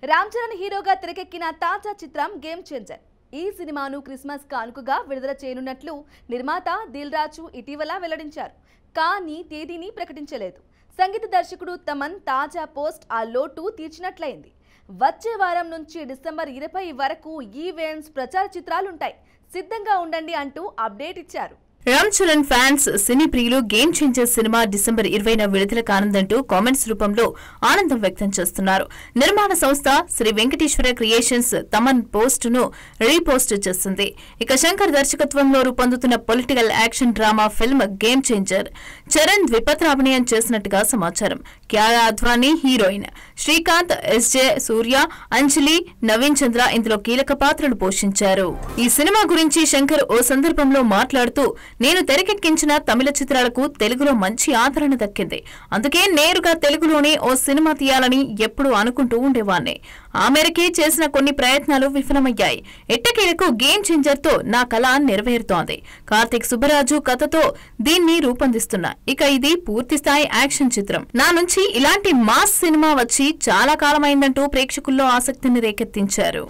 రామ్ చరణ్ హీరోగా తెరకెక్కిన తాజా చిత్రం గేమ్ చేంజర్. ఈ సినిమాను క్రిస్మస్ కానుకగా విడుదల చేయనున్నట్లు నిర్మాత దిల్ రాజు ఇటీవల వెల్లడించారు. కానీ తేదీని ప్రకటించలేదు. సంగీత దర్శకుడు తమన్ తాజా పోస్ట్ ఆ లోటు తీర్చినట్లయింది. వచ్చే వారం నుంచి డిసెంబర్ 20 వరకు ఈవెంట్స్, ప్రచార చిత్రాలుంటాయి, సిద్ధంగా ఉండండి అంటూ అప్డేట్ ఇచ్చారు. రామ్ చరణ్ ఫ్యాన్స్, సినీ ప్రియులు గేమ్ చేంజర్ సినిమా డిసెంబర్ 20న విడుదల కానుందంటూ కామెంట్స్ రూపంలో ఆనందం వ్యక్తం చేస్తున్నారు. నిర్మాణ సంస్థ శ్రీ వెంకటేశ్వర క్రియేషన్స్ తమన్ పోస్టును రీపోస్ట్ చేసింది. ఇక శంకర్ దర్శకత్వంలో రూపొందుతున్న political action drama film Game Changer Charan ద్విపాత్రాభినయం చేసినట్టుగా సమాచారం. కియారా అద్వానీ హీరోయిన్, శ్రీకాంత్, ఎస్జే సూర్య, అంజలి, నవీన్ చంద్ర ఇందులో కీలక పాత్రలు పోషించారు. ఈ సినిమా గురించి శంకర్ ఓ సందర్భంలో మాట్లాడుతూ, నేను తెరకెక్కించిన తమిళ చిత్రాలకు తెలుగులో మంచి ఆదరణ దక్కింది. అందుకే నేరుగా తెలుగులోనే ఓ సినిమా తీయాలని ఎప్పుడూ అనుకుంటూ ఉండేవాణ్ణి. ఆ మేరకే చేసిన కొన్ని ప్రయత్నాలు విఫలమయ్యాయి. ఎట్టకేలకు గేమ్ చేంజర్ తో నా కళ నెరవేరుతోంది. కార్తిక్ సుబ్బరాజు కథతో దీన్ని రూపొందిస్తున్నా. ఇక ఇది పూర్తిస్థాయి యాక్షన్ చిత్రం. నా నుంచి ఇలాంటి మాస్ సినిమా వచ్చి చాలా కాలమైందంటూ ప్రేక్షకుల్లో ఆసక్తిని రేకెత్తించారు.